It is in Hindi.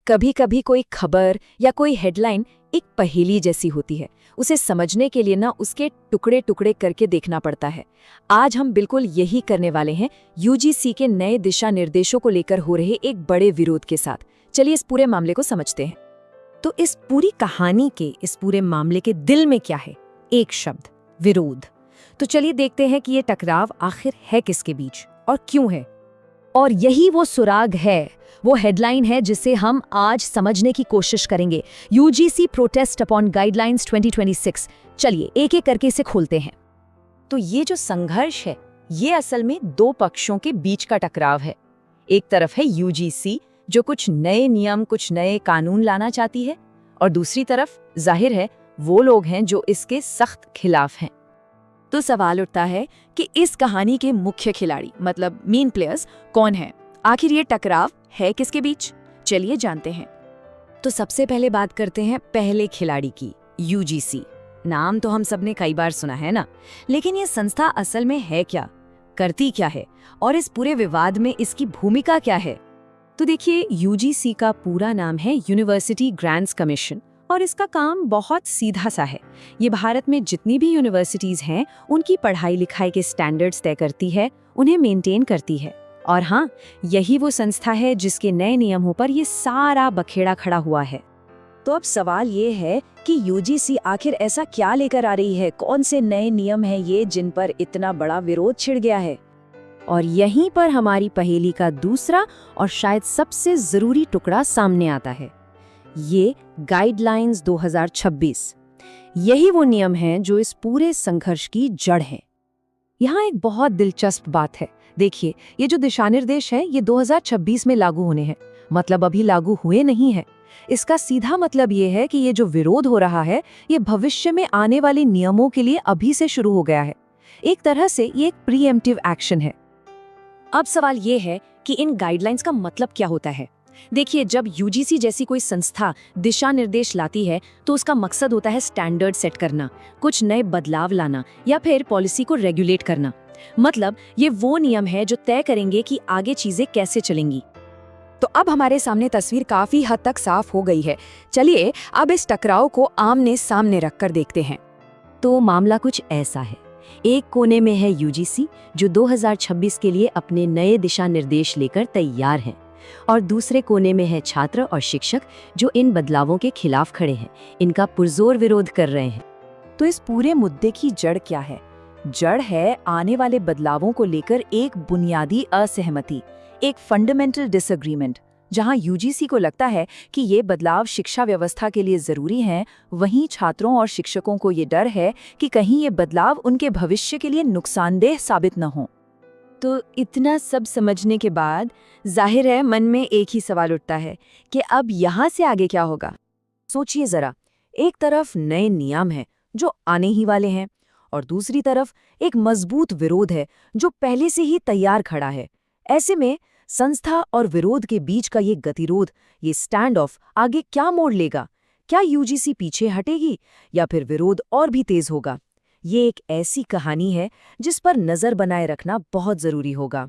कभी कभी कोई खबर या कोई हेडलाइन एक पहेली जैसी होती है। उसे समझने के लिए ना उसके टुकड़े टुकड़े करके देखना पड़ता है। आज हम बिल्कुल यही करने वाले हैं, यूजीसी के नए दिशा निर्देशों को लेकर हो रहे एक बड़े विरोध के साथ। चलिए इस पूरे मामले को समझते हैं। तो इस पूरी कहानी के, इस पूरे मामले के दिल में क्या है? एक शब्द, विरोध। तो चलिए देखते हैं कि ये टकराव आखिर है किसके बीच और क्यों है। और यही वो सुराग है, वो हेडलाइन है जिसे हम आज समझने की कोशिश करेंगे। UGC protest upon guidelines 2026। चलिए एक एक करके इसे खोलते हैं। तो ये जो संघर्ष है, ये असल में दो पक्षों के बीच का टकराव है। एक तरफ है यूजीसी जो कुछ नए नियम, कुछ नए कानून लाना चाहती है, और दूसरी तरफ जाहिर है वो लोग हैं जो इसके सख्त खिलाफ हैं। तो सवाल उठता है कि इस कहानी के मुख्य खिलाड़ी, मतलब मेन प्लेयर्स, कौन हैं? आखिर ये टकराव है किसके बीच? चलिए जानते हैं। तो सबसे पहले बात करते हैं पहले खिलाड़ी की, यूजीसी। नाम तो हम सबने कई बार सुना है ना, लेकिन ये संस्था असल में है क्या, करती क्या है, और इस पूरे विवाद में इसकी भूमिका क्या है? तो देखिए, यूजीसी का पूरा नाम है यूनिवर्सिटी ग्रांट्स कमीशन, और इसका काम बहुत सीधा सा है। ये भारत में जितनी भी यूनिवर्सिटीज हैं उनकी पढ़ाई लिखाई के स्टैंडर्ड्स तय करती है, उन्हें मेंटेन करती है। और हाँ, यही वो संस्था है जिसके नए नियमों पर ये सारा बखेड़ा खड़ा हुआ है। तो अब सवाल ये है कि यूजीसी आखिर ऐसा क्या लेकर आ रही है? कौन से नए नियम हैं ये जिन पर इतना बड़ा विरोध छिड़ गया है? और यहीं पर हमारी पहेली का दूसरा और शायद सबसे जरूरी टुकड़ा सामने आता है। ये गाइडलाइंस 2026। यही वो नियम हैं जो इस पूरे संघर्ष की जड़ है। यहाँ एक बहुत दिलचस्प बात है। देखिए, ये जो दिशानिर्देश है ये 2026 में लागू होने हैं, मतलब अभी लागू हुए नहीं है। इसका सीधा मतलब ये है कि ये जो विरोध हो रहा है ये भविष्य में आने वाले नियमों के लिए अभी से शुरू हो गया है। एक तरह से ये एक प्रीएम्प्टिव एक्शन है। अब सवाल ये है कि इन गाइडलाइंस का मतलब क्या होता है। देखिए, जब यूजीसी जैसी कोई संस्था दिशा निर्देश लाती है तो उसका मकसद होता है स्टैंडर्ड सेट करना, कुछ नए बदलाव लाना, या फिर पॉलिसी को रेगुलेट करना। मतलब ये वो नियम है जो तय करेंगे कि आगे चीजें कैसे चलेंगी। तो अब हमारे सामने तस्वीर काफी हद तक साफ हो गई है। चलिए अब इस टकराव को आमने सामने रखकर देखते हैं। तो मामला कुछ ऐसा है। एक कोने में है यूजीसी जो 2026 के लिए अपने नए दिशा निर्देश लेकर तैयार हैं, और दूसरे कोने में है छात्र और शिक्षक जो इन बदलावों के खिलाफ खड़े हैं, इनका पुरजोर विरोध कर रहे हैं। तो इस पूरे मुद्दे की जड़ क्या है? जड़ है आने वाले बदलावों को लेकर एक बुनियादी असहमति, एक फंडामेंटल डिसएग्रीमेंट। जहां यूजीसी को लगता है कि ये बदलाव शिक्षा व्यवस्था के लिए जरूरी हैं, वहीं छात्रों और शिक्षकों को ये डर है कि कहीं ये बदलाव उनके भविष्य के लिए नुकसानदेह साबित न हो। तो इतना सब समझने के बाद जाहिर है मन में एक ही सवाल उठता है कि अब यहाँ से आगे क्या होगा। सोचिए जरा, एक तरफ नए नियम हैं जो आने ही वाले हैं, और दूसरी तरफ एक मजबूत विरोध है जो पहले से ही तैयार खड़ा है। ऐसे में संस्था और विरोध के बीच का ये गतिरोध, ये स्टैंड ऑफ आगे क्या मोड़ लेगा? क्या यूजीसी पीछे हटेगी या फिर विरोध और भी तेज होगा? ये एक ऐसी कहानी है जिस पर नजर बनाए रखना बहुत जरूरी होगा।